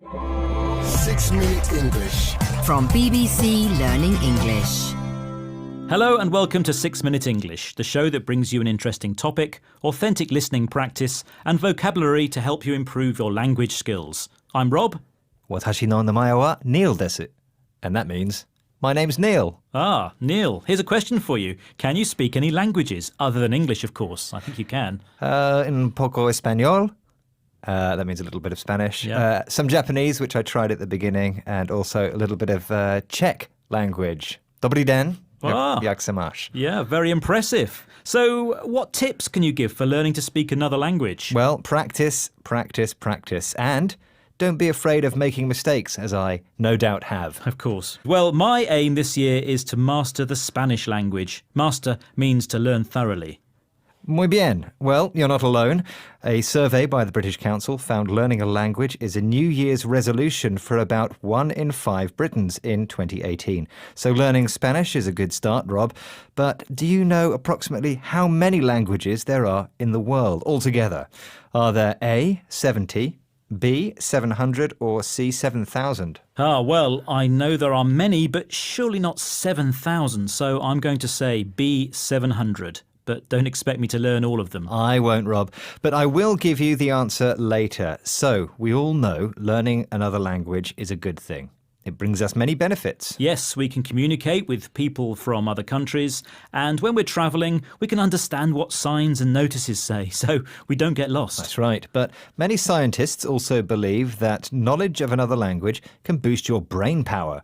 6-Minute English. From BBC Learning English. Hello and welcome to 6-Minute English, the show that brings you an interesting topic, authentic listening practice, and vocabulary to help you improve your language skills. I'm Rob. 私の名前は Neil です。 And that means, my name's Neil. Ah, Neil, here's a question for you. Can you speak any languages, other than English, of course? I think you can. Un poco español. That means a little bit of Spanish. Yeah. Some Japanese, which I tried at the beginning, and also a little bit of Czech language. Dobrý den. Jak se máš? Yeah, very impressive. So, what tips can you give for learning to speak another language? Well, practice, practice, practice. And don't be afraid of making mistakes, as I no doubt have. Of course. Well, my aim this year is to master the Spanish language. Master means to learn thoroughly. Muy bien. Well, you're not alone. A survey by the British Council found learning a language is a New Year's resolution for about 1 in 5 Britons in 2018. So learning Spanish is a good start, Rob. But do you know approximately how many languages there are in the world altogether? Are there A, 70, B, 700 or C, 7,000? Well, I know there are many, but surely not 7,000, so I'm going to say B, 700. But don't expect me to learn all of them. I won't, Rob, but I will give you the answer later. So, we all know learning another language is a good thing. It brings us many benefits. Yes, we can communicate with people from other countries, and when we're travelling, we can understand what signs and notices say, so we don't get lost. That's right, but many scientists also believe that knowledge of another language can boost your brain power.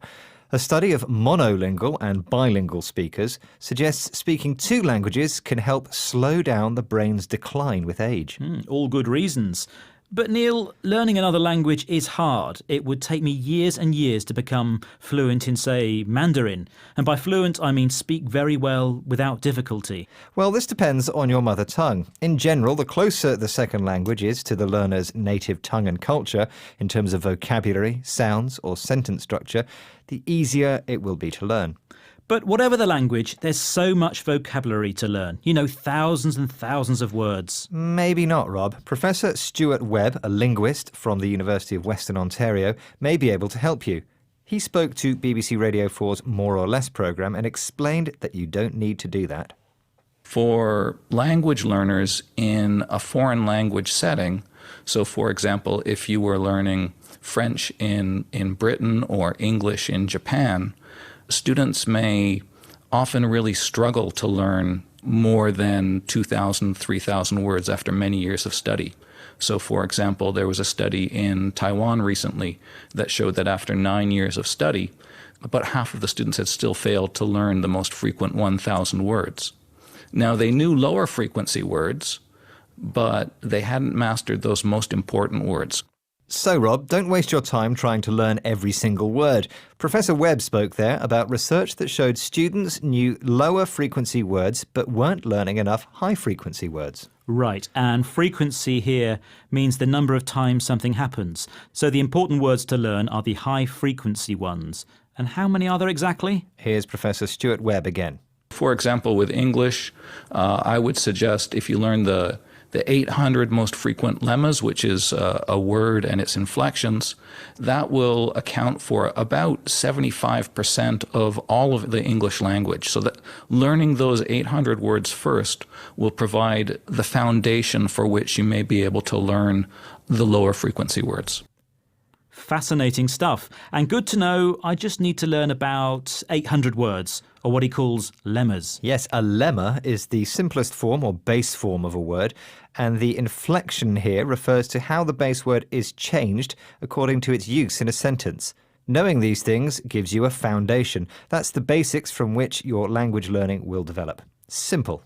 A study of monolingual and bilingual speakers suggests speaking 2 languages can help slow down the brain's decline with age. All good reasons. But Neil, learning another language is hard. It would take me years and years to become fluent in, say, Mandarin. And by fluent, I mean speak very well without difficulty. Well, this depends on your mother tongue. In general, the closer the second language is to the learner's native tongue and culture, in terms of vocabulary, sounds, or sentence structure, the easier it will be to learn. But whatever the language, there's so much vocabulary to learn. You know, thousands and thousands of words. Maybe not, Rob. Professor Stuart Webb, a linguist from the University of Western Ontario, may be able to help you. He spoke to BBC Radio 4's More or Less programme and explained that you don't need to do that. For language learners in a foreign language setting, so for example, if you were learning French in Britain or English in Japan, students may often really struggle to learn more than 2,000, 3,000 words after many years of study. So, for example, there was a study in Taiwan recently that showed that after 9 years of study, about half of the students had still failed to learn the most frequent 1,000 words. Now, they knew lower frequency words, but they hadn't mastered those most important words. So, Rob, don't waste your time trying to learn every single word. Professor Webb spoke there about research that showed students knew lower frequency words but weren't learning enough high frequency words. Right, and frequency here means the number of times something happens. So the important words to learn are the high frequency ones. And how many are there exactly? Here's Professor Stuart Webb again. For example, with English, I would suggest if you learn the 800 most frequent lemmas, which is a word and its inflections, that will account for about 75% of all of the English language. So that learning those 800 words first will provide the foundation for which you may be able to learn the lower frequency words. Fascinating stuff. And good to know, I just need to learn about 800 words, or what he calls lemmas. Yes, a lemma is the simplest form or base form of a word, and the inflection here refers to how the base word is changed according to its use in a sentence. Knowing these things gives you a foundation. That's the basics from which your language learning will develop. Simple.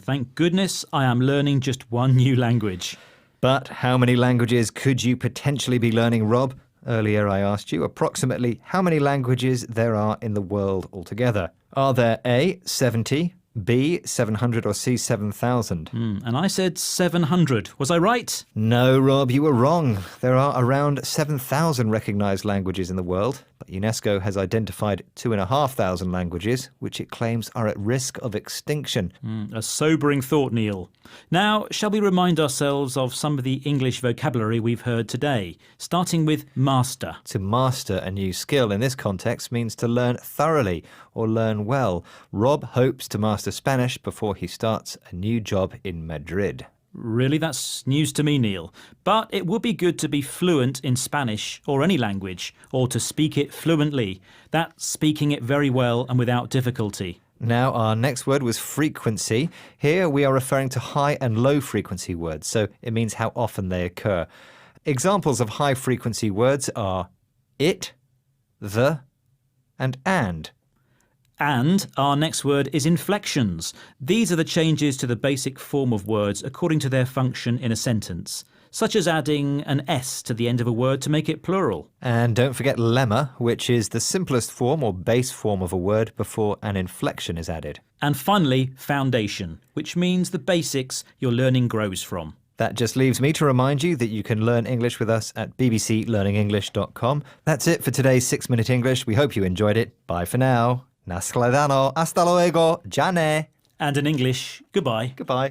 Thank goodness I am learning just one new language. But how many languages could you potentially be learning, Rob? Earlier I asked you approximately how many languages there are in the world altogether. Are there A, 70, B, 700 or C, 7,000? And I said 700. Was I right? No, Rob, you were wrong. There are around 7,000 recognised languages in the world, but UNESCO has identified 2,500 languages, which it claims are at risk of extinction. A sobering thought, Neil. Now, shall we remind ourselves of some of the English vocabulary we've heard today, starting with master. To master a new skill in this context means to learn thoroughly or learn well. Rob hopes to master Spanish before he starts a new job in Madrid. Really, that's news to me, Neil. But it would be good to be fluent in Spanish or any language, or to speak it fluently. That's speaking it very well and without difficulty. Now, our next word was frequency. Here we are referring to high and low frequency words, so it means how often they occur. Examples of high frequency words are it, the, and. And our next word is inflections. These are the changes to the basic form of words according to their function in a sentence, such as adding an S to the end of a word to make it plural. And don't forget lemma, which is the simplest form or base form of a word before an inflection is added. And finally, foundation, which means the basics your learning grows from. That just leaves me to remind you that you can learn English with us at bbclearningenglish.com. That's it for today's 6-Minute English. We hope you enjoyed it. Bye for now. Naschledanou, hasta luego, Jane. And in English, goodbye. Goodbye.